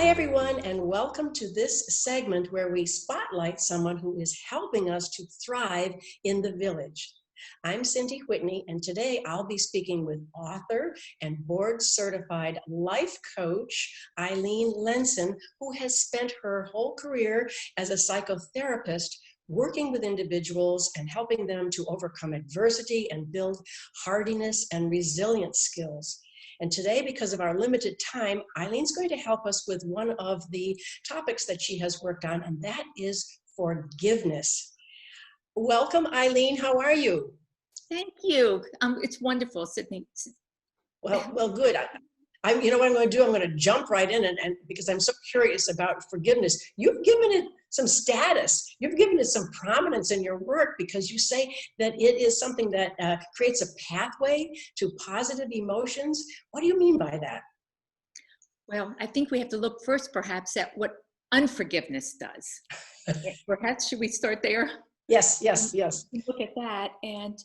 Hi, everyone, and welcome to this segment where we spotlight someone who is helping us to thrive in the village. I'm Cyndee Whitney, and today I'll be speaking with author and board-certified life coach Eileen Lenson, who has spent her whole career as a psychotherapist working with individuals and helping them to overcome adversity and build hardiness and resilience skills. And today, because of our limited time, Eileen's going to help us with one of the topics that she has worked on, and that is forgiveness. Welcome, Eileen. How are you? Thank you. It's wonderful, Cyndee. Well, good. You know what I'm going to do? I'm going to jump right in, and because I'm so curious about forgiveness. You've given it some status. You've given it some prominence in your work because you say that it is something that creates a pathway to positive emotions. What do you mean by that? Well, I think we have to look first, perhaps, at what unforgiveness does. Perhaps should we start there? Yes. Look at that, and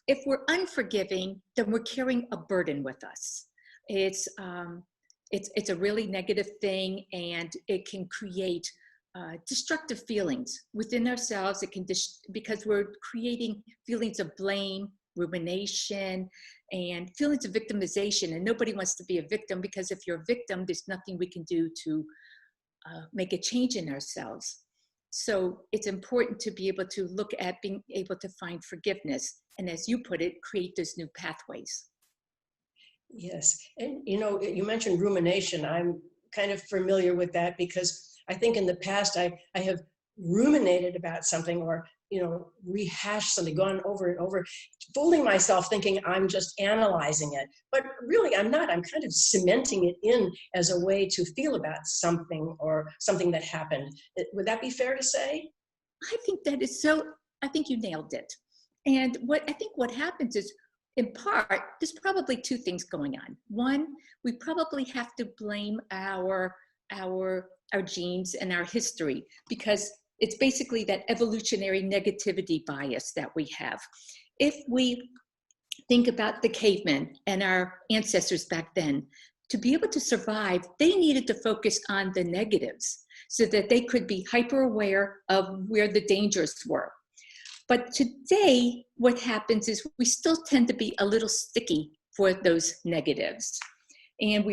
if we're unforgiving, then we're carrying a burden with us. It's a really negative thing, and it can create destructive feelings within ourselves. It can because we're creating feelings of blame, rumination, and feelings of victimization. And nobody wants to be a victim, because if you're a victim, there's nothing we can do to make a change in ourselves. So it's important to be able to look at being able to find forgiveness, and as you put it, create those new pathways. Yes, and you mentioned rumination. I'm kind of familiar with that because I think in the past I have ruminated about something, or rehashed something, gone over and over, fooling myself thinking I'm just analyzing it. But really I'm not. I'm kind of cementing it in as a way to feel about something or something that happened. Would that be fair to say? I think that is so, I think you nailed it. And what happens is, in part, there's probably two things going on. One, we probably have to blame our genes and our history, because it's basically that evolutionary negativity bias that we have. If we think about the cavemen and our ancestors back then, to be able to survive, they needed to focus on the negatives so that they could be hyper aware of where the dangers were. But today, what happens is we still tend to be a little sticky for those negatives. And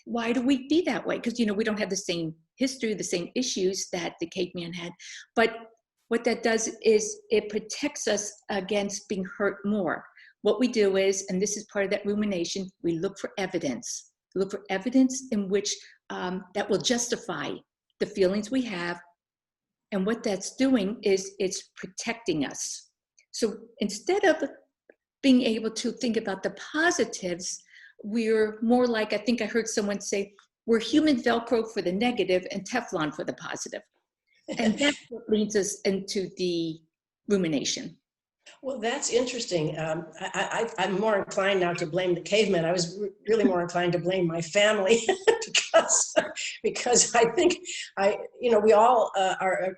why do we be that way? Because, we don't have the same history, the same issues that the caveman had. But what that does is it protects us against being hurt more. What we do is, and this is part of that rumination, we look for evidence. Look for evidence in which that will justify the feelings we have. And what that's doing is it's protecting us. So instead of being able to think about the positives, we're more like, I think I heard someone say, we're human Velcro for the negative and Teflon for the positive. And that's what leads us into the rumination. Well, that's interesting. I'm more inclined now to blame the cavemen. I was really more inclined to blame my family because I think we all are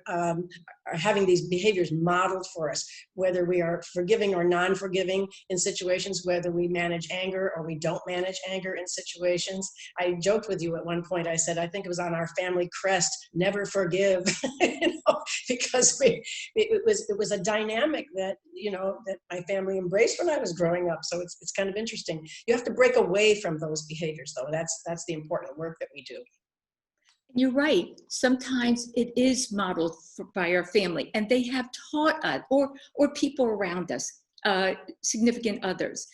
having these behaviors modeled for us, whether we are forgiving or non-forgiving in situations, whether we manage anger or we don't manage anger in situations. I joked with you at one point. I said, I think it was on our family crest, never forgive, because it was a dynamic that that my family embraced when I was growing up. So it's kind of interesting. You have to break away from those behaviors, though. That's the important work that we do. You're right. Sometimes it is modeled by our family, and they have taught us, or people around us, significant others.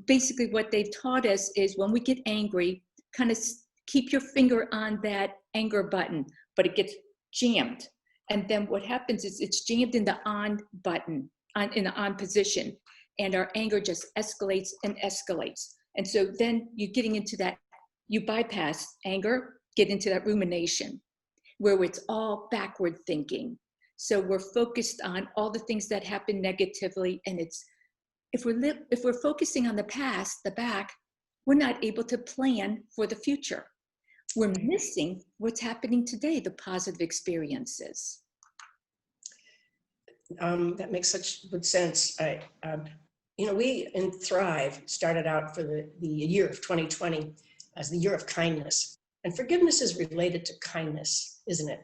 Basically, what they've taught us is when we get angry, kind of keep your finger on that anger button, but it gets jammed. And then what happens is it's jammed in the on button, in the on position, and our anger just escalates and escalates. And so then you're getting into that, you bypass anger, get into that rumination, where it's all backward thinking. So we're focused on all the things that happen negatively, and if we're focusing on the past, the back, we're not able to plan for the future. We're missing what's happening today, the positive experiences. That makes such good sense. We in Thrive started out for the year of 2020 as the year of kindness. And forgiveness is related to kindness, isn't it?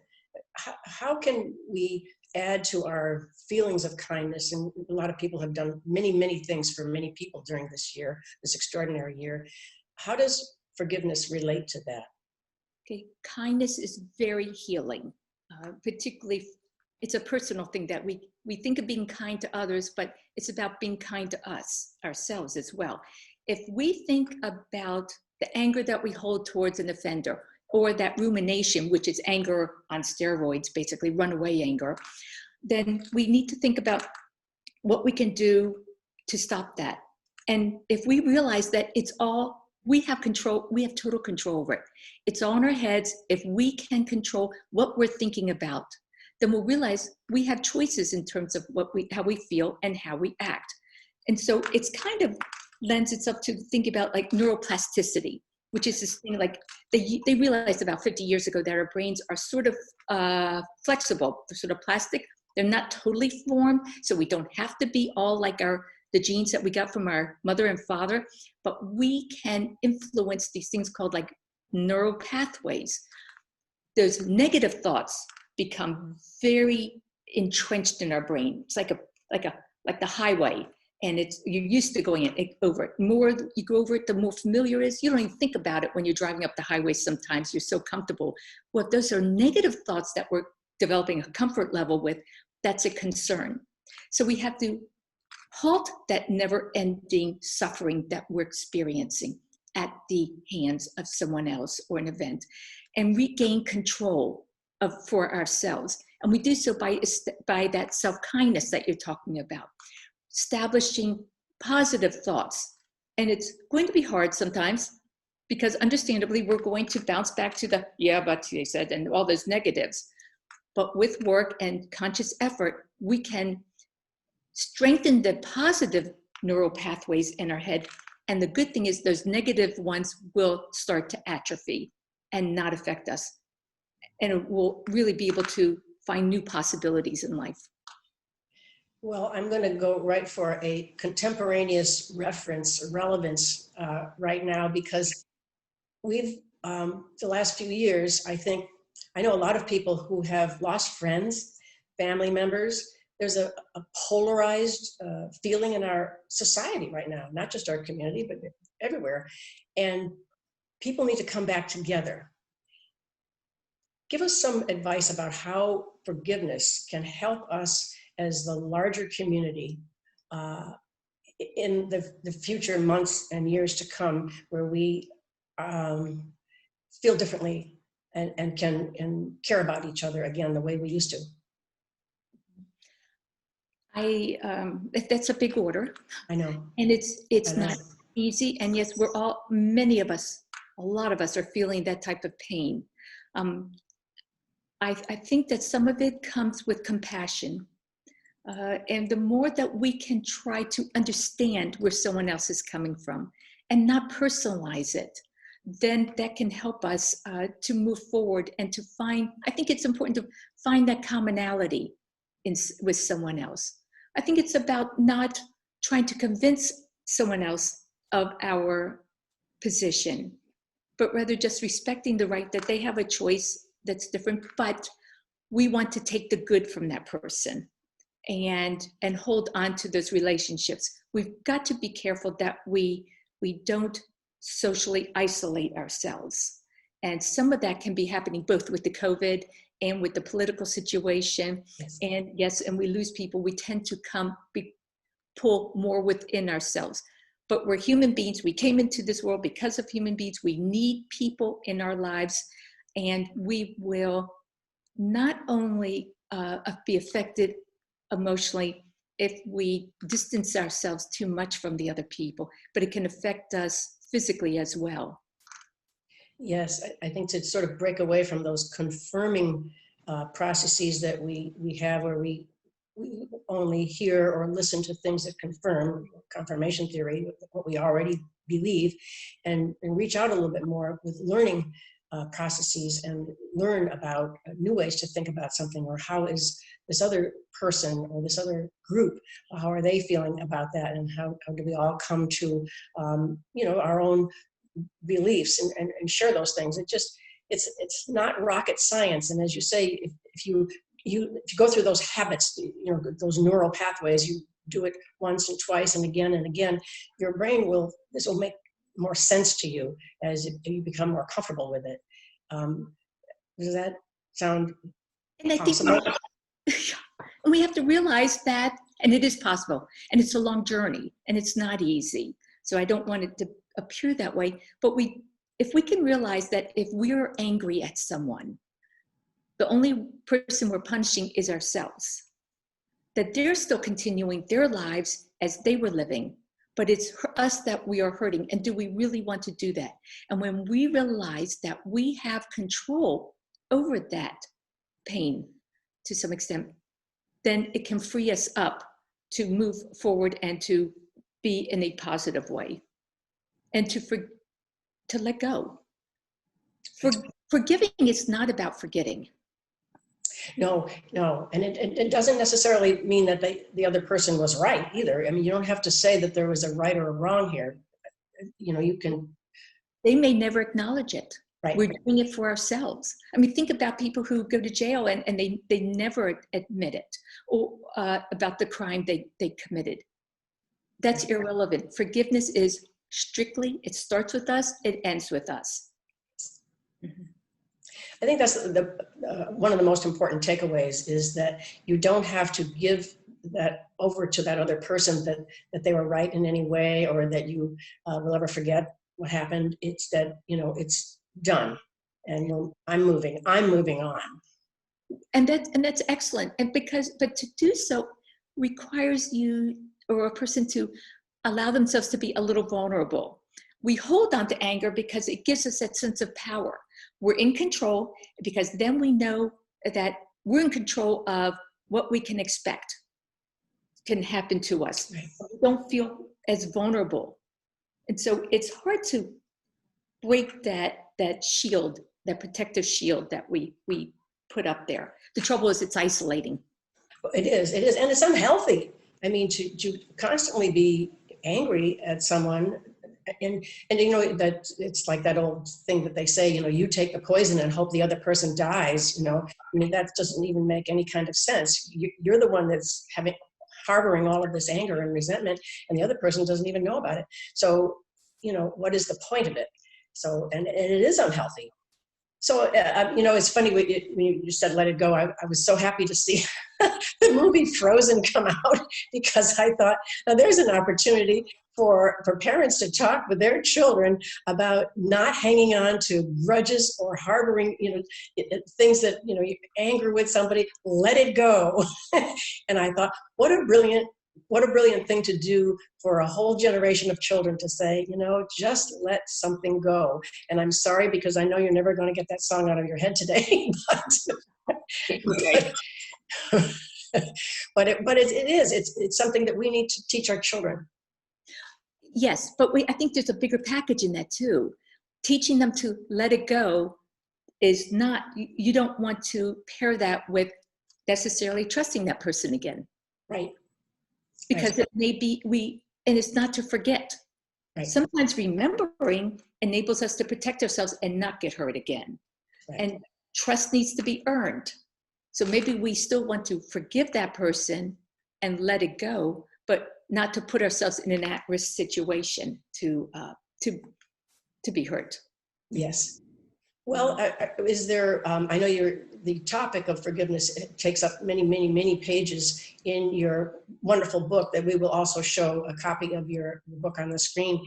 How can we add to our feelings of kindness? And a lot of people have done many, many things for many people during this year, this extraordinary year. How does forgiveness relate to that? Okay, kindness is very healing, particularly it's a personal thing that we think of being kind to others, but it's about being kind to ourselves as well. If we think about the anger that we hold towards an offender, or that rumination, which is anger on steroids, basically runaway anger, then we need to think about what we can do to stop that. And if we realize that it's all, we have control, we have total control over it. It's all in our heads. If we can control what we're thinking about, then we'll realize we have choices in terms of how we feel and how we act. And so it's kind of lends itself to think about like neuroplasticity, which is this thing like they realized about 50 years ago that our brains are sort of flexible, they're sort of plastic. They're not totally formed, so we don't have to be all like the genes that we got from our mother and father, but we can influence these things called like neural pathways. Those negative thoughts become very entrenched in our brain. It's like the highway, and you're used to going over it. More you go over it, the more familiar it is. You don't even think about it when you're driving up the highway. Sometimes you're so comfortable. Well, those are negative thoughts that we're developing a comfort level with. That's a concern. So we have to halt that never-ending suffering that we're experiencing at the hands of someone else or an event, and regain control for ourselves. And we do so by that self-kindness that you're talking about, establishing positive thoughts. And it's going to be hard sometimes because understandably we're going to bounce back to the yeah but they said and all those negatives. But with work and conscious effort, we can strengthen the positive neural pathways in our head. And the good thing is those negative ones will start to atrophy and not affect us. And we'll really be able to find new possibilities in life. Well, I'm going to go right for a contemporaneous relevance right now, because we've, the last few years, I know a lot of people who have lost friends, family members. There's a polarized feeling in our society right now, not just our community, but everywhere. And people need to come back together. Give us some advice about how forgiveness can help us as the larger community in the future months and years to come, where we feel differently and can care about each other again the way we used to. That's a big order. I know. And it's not easy. And yes, many of us, a lot of us are feeling that type of pain. I think that some of it comes with compassion. And the more that we can try to understand where someone else is coming from and not personalize it, then that can help us to move forward and to find, I think it's important to find that commonality with someone else. I think it's about not trying to convince someone else of our position, but rather just respecting the right that they have a choice that's different, but we want to take the good from that person and hold on to those relationships. We've got to be careful that we don't socially isolate ourselves. And some of that can be happening both with the COVID and with the political situation. Yes. And yes, and we lose people, we tend to pull more within ourselves. But we're human beings. We came into this world because of human beings. We need people in our lives, and we will not only be affected emotionally if we distance ourselves too much from the other people, but it can affect us physically as well. Yes, I think to sort of break away from those confirming processes that we have, where we only hear or listen to things that confirmation theory, what we already believe, and reach out a little bit more with learning processes and learn about new ways to think about something, or how is this other person or this other group, how are they feeling about that, and how do we all come to our own beliefs and share those things. it's not rocket science. And as you say, if you go through those habits, those neural pathways, you do it once and twice and again, your brain this will make more sense to you as you become more comfortable with it. Does that sound And I think possible? we have to realize that, and it is possible, and it's a long journey, and it's not easy. So I don't want it to appear that way, but if we can realize that if we're angry at someone, the only person we're punishing is ourselves, that they're still continuing their lives as they were living, but it's us that we are hurting. And do we really want to do that? And when we realize that we have control over that pain to some extent, then it can free us up to move forward and to be in a positive way and to let go. Forgiving is not about forgetting. No. And it doesn't necessarily mean that the other person was right either. I mean, you don't have to say that there was a right or a wrong here. You can. They may never acknowledge it. Right. We're doing it for ourselves. I mean, think about people who go to jail and they never admit it, or about the crime they committed. That's irrelevant. Forgiveness is strictly, it starts with us, it ends with us. Mm-hmm. I think that's one of the most important takeaways, is that you don't have to give that over to that other person that they were right in any way, or that you will ever forget what happened. It's that, it's done, and I'm moving on. And that's excellent. But to do so requires you or a person to allow themselves to be a little vulnerable. We hold on to anger because it gives us that sense of power. We're in control, because then we know that we're in control of what we can expect can happen to us. Right. We don't feel as vulnerable. And so it's hard to break that shield, that protective shield that we put up there. The trouble is it's isolating. It is, and it's unhealthy. I mean, to constantly be angry at someone, and that it's like that old thing that they say, you take the poison and hope the other person dies. I mean, that doesn't even make any kind of sense. You're the one that's harboring all of this anger and resentment, and the other person doesn't even know about it. So, what is the point of it? So, and it is unhealthy. So, it's funny when you said let it go. I was so happy to see the movie Frozen come out, because I thought, now there's an opportunity for parents to talk with their children about not hanging on to grudges or harboring, things that, anger with somebody. Let it go. And I thought, what a brilliant thing to do for a whole generation of children, to say, just let something go. And I'm sorry, because I know you're never going to get that song out of your head today. But it's something that we need to teach our children. Yes, but I think there's a bigger package in that too. Teaching them to let it go is not, you don't want to pair that with necessarily trusting that person again. Right. Because it may be, and it's not to forget. Right. Sometimes remembering enables us to protect ourselves and not get hurt again. Right. And trust needs to be earned. So maybe we still want to forgive that person and let it go, but not to put ourselves in an at-risk situation to be hurt. Yes. Well, is there, I know the topic of forgiveness takes up many, many, many pages in your wonderful book that we will also show a copy of your book on the screen.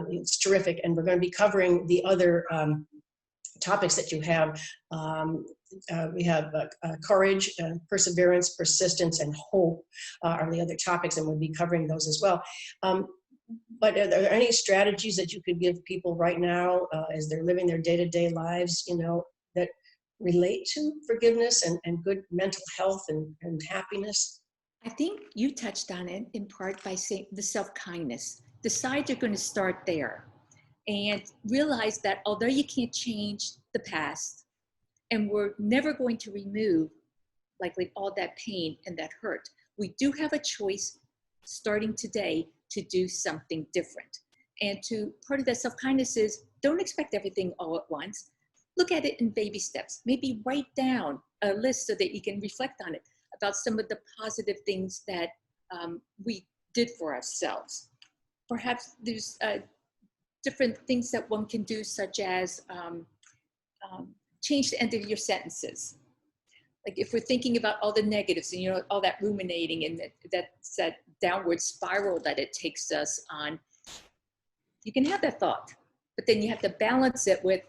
It's terrific. And we're going to be covering the other topics that you have. We have courage, perseverance, persistence, and hope are the other topics, and we'll be covering those as well. But are there any strategies that you could give people right now as they're living their day-to-day lives, that relate to forgiveness and good mental health and happiness? I think you touched on it in part by saying the self-kindness. Decide you're going to start there and realize that although you can't change the past, and we're never going to remove likely all that pain and that hurt, we do have a choice starting today to do something different. And part of that self-kindness is don't expect everything all at once. look at it in baby steps. Maybe write down a list so that you can reflect on it about some of the positive things that we did for ourselves. Perhaps there's different things that one can do, such as change the end of your sentences. Like if we're thinking about all the negatives and, you know, all that ruminating and that's that downward spiral that it takes us on, you can have that thought, but then you have to balance it with,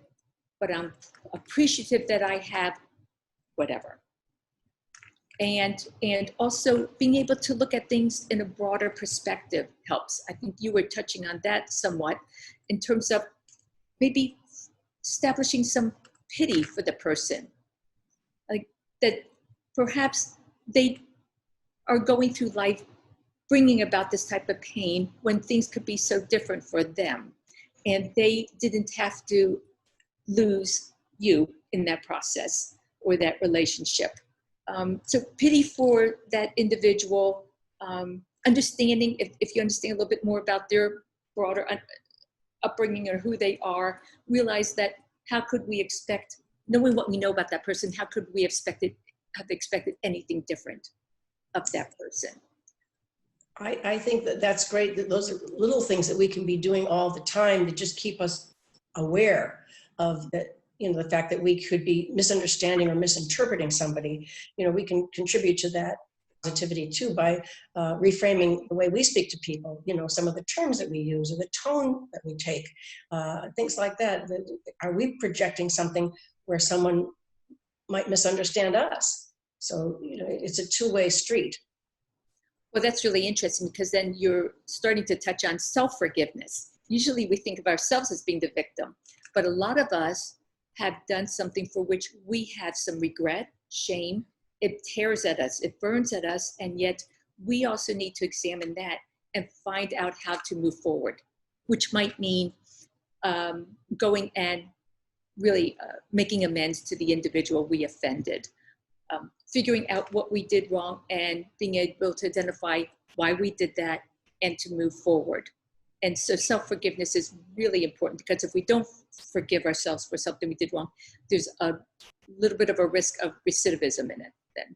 but I'm appreciative that I have whatever. And also being able to look at things in a broader perspective helps. I think you were touching on that somewhat in terms of maybe establishing some pity for the person. Like that perhaps they are going through life bringing about this type of pain when things could be so different for them. And they didn't have to lose you in that process or that relationship. So pity for that individual, understanding, if you understand a little bit more about their broader upbringing or who they are, realize that how could we expect, knowing what we know about that person, how could we have expected anything different of that person? I think that that's great. That those are little things that we can be doing all the time to just keep us aware of that, you know, the fact that we could be misunderstanding or misinterpreting somebody. You know, we can contribute to that positivity too by reframing the way we speak to people, you know, some of the terms that we use or the tone that we take, things like that. Are we projecting something where someone might misunderstand us? So, you know, it's a two-way street. Well, that's really interesting because then you're starting to touch on self-forgiveness. Usually we think of ourselves as being the victim, but a lot of us have done something for which we have some regret, shame. It tears at us, it burns at us, and yet we also need to examine that and find out how to move forward, which might mean going and really making amends to the individual we offended. Figuring out what we did wrong and being able to identify why we did that and to move forward. And so self-forgiveness is really important because if we don't forgive ourselves for something we did wrong, there's a little bit of a risk of recidivism in it then.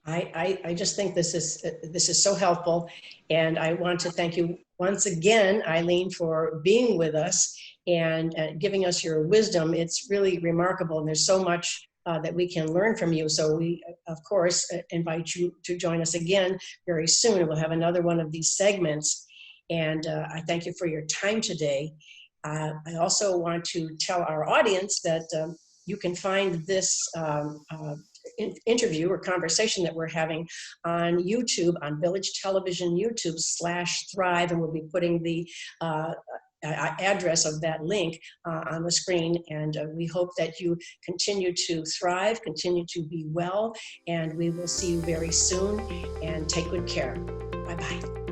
I just think this is so helpful. And I want to thank you once again, Eileen, for being with us and giving us your wisdom. It's really remarkable. And there's so much that we can learn from you. So we, of course, invite you to join us again very soon. We'll have another one of these segments. And I thank you for your time today. I also want to tell our audience that you can find this interview or conversation that we're having on YouTube, on Village Television YouTube /Thrive, and we'll be putting the address of that link on the screen. And we hope that you continue to thrive, continue to be well, and we will see you very soon. And take good care. Bye-bye.